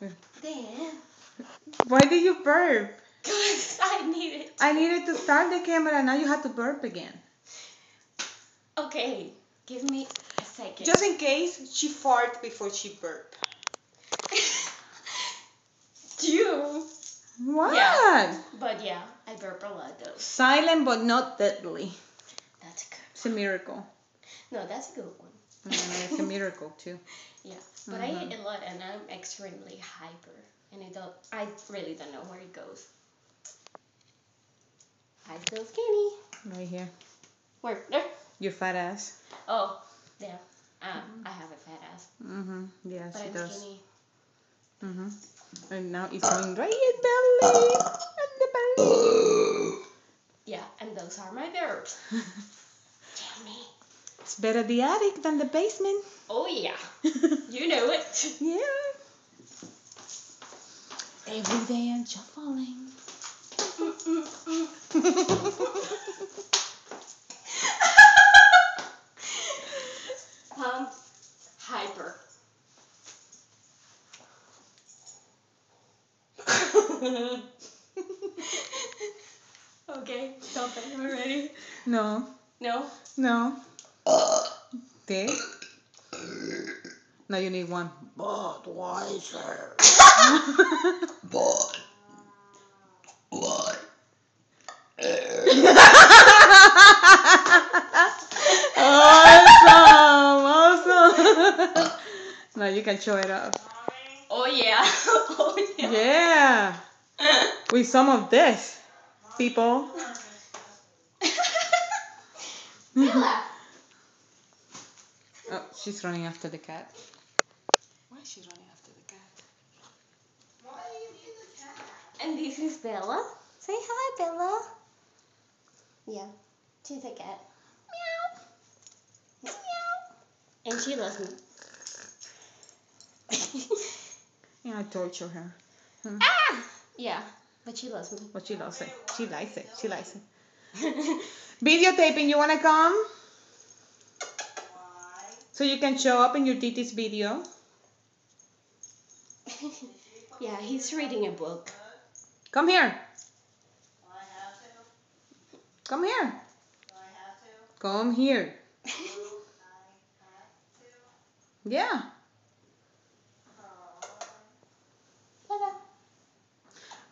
Damn. Why did you burp? Because I needed I needed to start the camera. Now you have to burp again. Okay, give me a second. Just in case she farted before she burped. You. What? Yeah. But yeah, I burp a lot though. Silent but not deadly. That's good. It's a miracle. No, that's a good one. It's a miracle too. Yeah, but I eat a lot and I'm extremely hyper, and I really don't know where it goes. I feel skinny. Right here. Where? There. Your fat ass. Oh, there. I have a fat ass. Yeah, But she I'm does. skinny. And now it's going right in belly. And the belly. Yeah, and those are my burps. Damn me. It's better the attic than the basement. Oh yeah. You know it. Yeah. Every day I'm shuffling. Hyper. Okay, stop it already. No. No? No. Okay. Now you need one. Budweiser. What? Awesome. Now you can show it off. Oh yeah. Oh yeah. Yeah. With some of this, people. Bella. Oh, she's running after the cat. Why is she running after the cat? Why are you in the cat? And this is Bella. Say hi, Bella. Yeah, she's a cat. Meow. Meow. And she loves me. Yeah, I torture her. Ah! Yeah, but she loves me. But she loves it. She likes it. She likes it. Videotaping, you wanna come? Why? So you can show up in your titi's video. Yeah, he's reading a book. Come here. Do I have to? Come here. Do I have to? Come here. Do I have to? Yeah. Bella.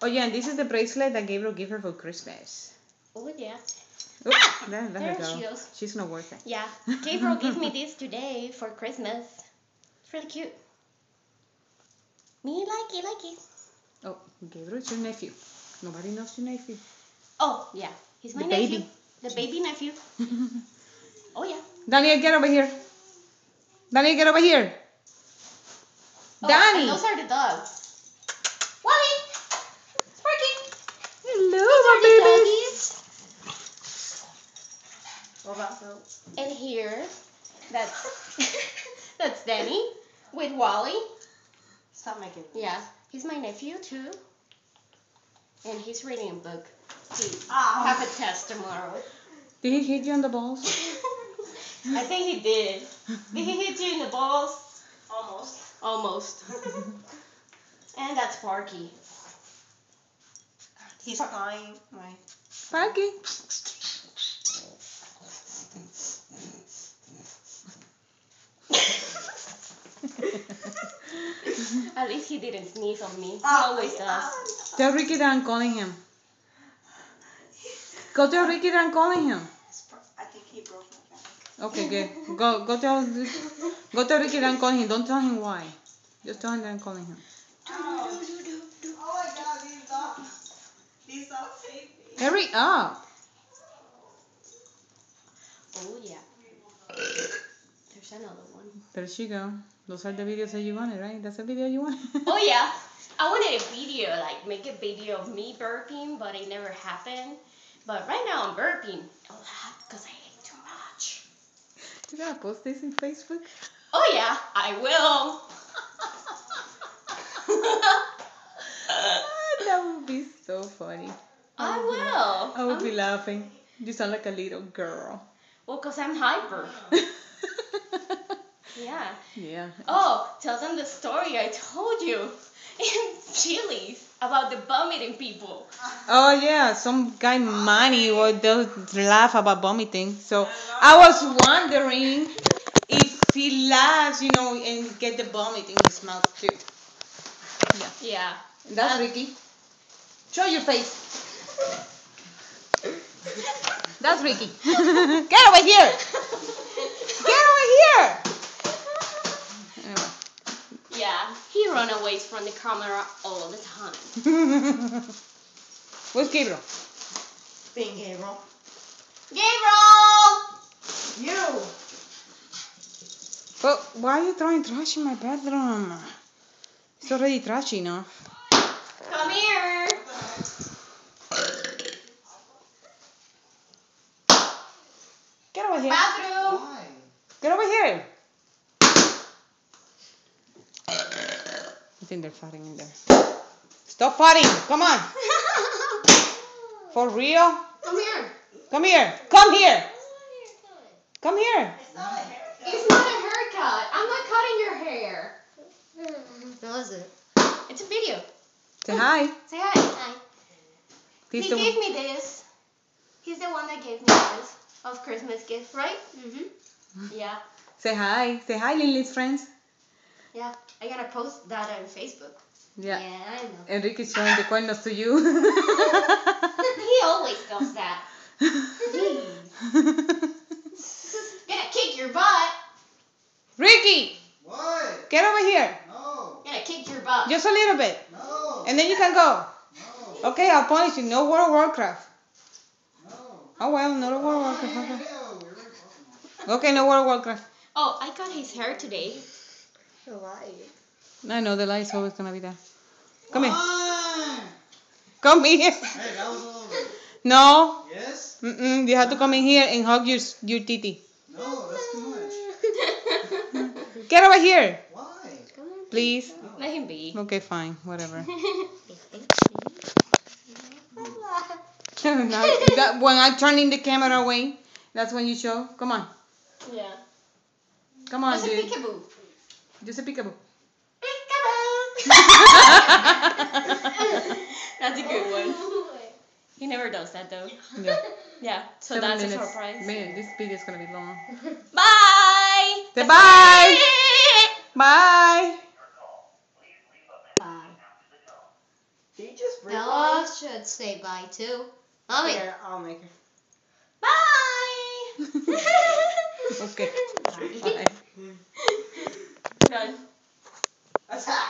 Oh yeah, and this is the bracelet that Gabriel gave her for Christmas. Oh yeah. Oh, let There her she go. goes. She's not worth it. Yeah, Gabriel gave me this today for Christmas. It's really cute. Me like it. Oh, Gabriel, it's your nephew. Nobody knows your nephew. Oh, yeah. He's my The nephew. baby. The baby nephew. Oh, yeah. Daniel, get over here. Daniel, get over here. Oh, Danny. and those are the dogs. Wally. Sparky. Hello, These my are the babies. doggies. And here, that's Danny with Wally. Stop making me. Yeah, he's my nephew too. And he's reading a book. Ow. Have a test tomorrow. Did he hit you on the balls? I think he did. Did he hit you in the balls? Almost. Almost. And that's Sparky. He's flying. My. Sparky. At least he didn't sneeze on me. He Oh, always does. Tell Ricky that I'm calling him. Go tell Ricky that I'm calling him. I think he broke my back. Okay, good. Go tell Ricky that I'm calling him. Don't tell him why. Just tell him that I'm calling him. Oh my god, these dogs. These dogs hate me. Hurry up. Oh yeah. There's another one. There she go. Those are the videos that you wanted, right? That's the video you wanted. Oh yeah. I wanted a video, like make a video of me burping, but it never happened. But right now I'm burping a lot because I ate too much. You gonna post this in Facebook? Oh yeah, I will. That would be so funny. I will. I would be laughing. You sound like a little girl. Well, because I'm hyper. Yeah. Yeah. Oh, tell them the story I told you in Chili's about the vomiting people. Oh yeah, some guy Manny does laugh about vomiting. So I was wondering if he laughs, and get the vomit in his mouth too. Yeah. Yeah. That's Ricky. Show your face. That's Ricky. Get over here. Get over here. Anyway. Yeah, he run away from the camera all the time. Where's Gabriel? Being Gabriel. Gabriel! You. But why are you throwing trash in my bedroom? It's already trashy enough. Come here. Get over here. Bathroom. Why? Get over here. I think they're farting in there. Stop farting. Come on. For real? Come here. Come here. Come here. Come here. It's not a haircut. It's not a haircut. I'm not cutting your hair. What was it? It's a video. Say hi. Say hi. Hi. He's He the gave me this. He's the one that gave me this of Christmas gift, right? Yeah. Say hi. Say hi, Lily's friends. Yeah. I gotta post that on Facebook. Yeah. I know. Enrique's showing the cuernos to you. He always does that. Gonna kick your butt. Ricky, What? get over here. No. Gonna kick your butt. Just a little bit. No. And then you can go. No. Okay, I'll punish you. No World of Warcraft. No. Oh well, no World of Warcraft. Ew, Okay. we're talking Okay, no World of Warcraft. Oh, I got his hair today. Why? I know the light's always gonna be there. Come here. Fine. Come here. Hey, that was a little bit. No. Yes? You have to come in here and hug your titi. No, that's too much. Get over here, Why? please. Let him be. Okay, fine, whatever. Now, when I'm turning the camera away, that's when you show. Come on, Yeah. come on, It's a dude. peekaboo. Just a peekaboo. Peekaboo. That's a good one. He never does that though. Yeah. Yeah. So 7 that's minutes. a surprise. Man, this video's gonna be long. Bye. Say bye. Bye. Bye. Did you just break Ella should say bye too. Mommy. Here, I'll make it. Bye. Okay. Bye. Bye. Done. Attack!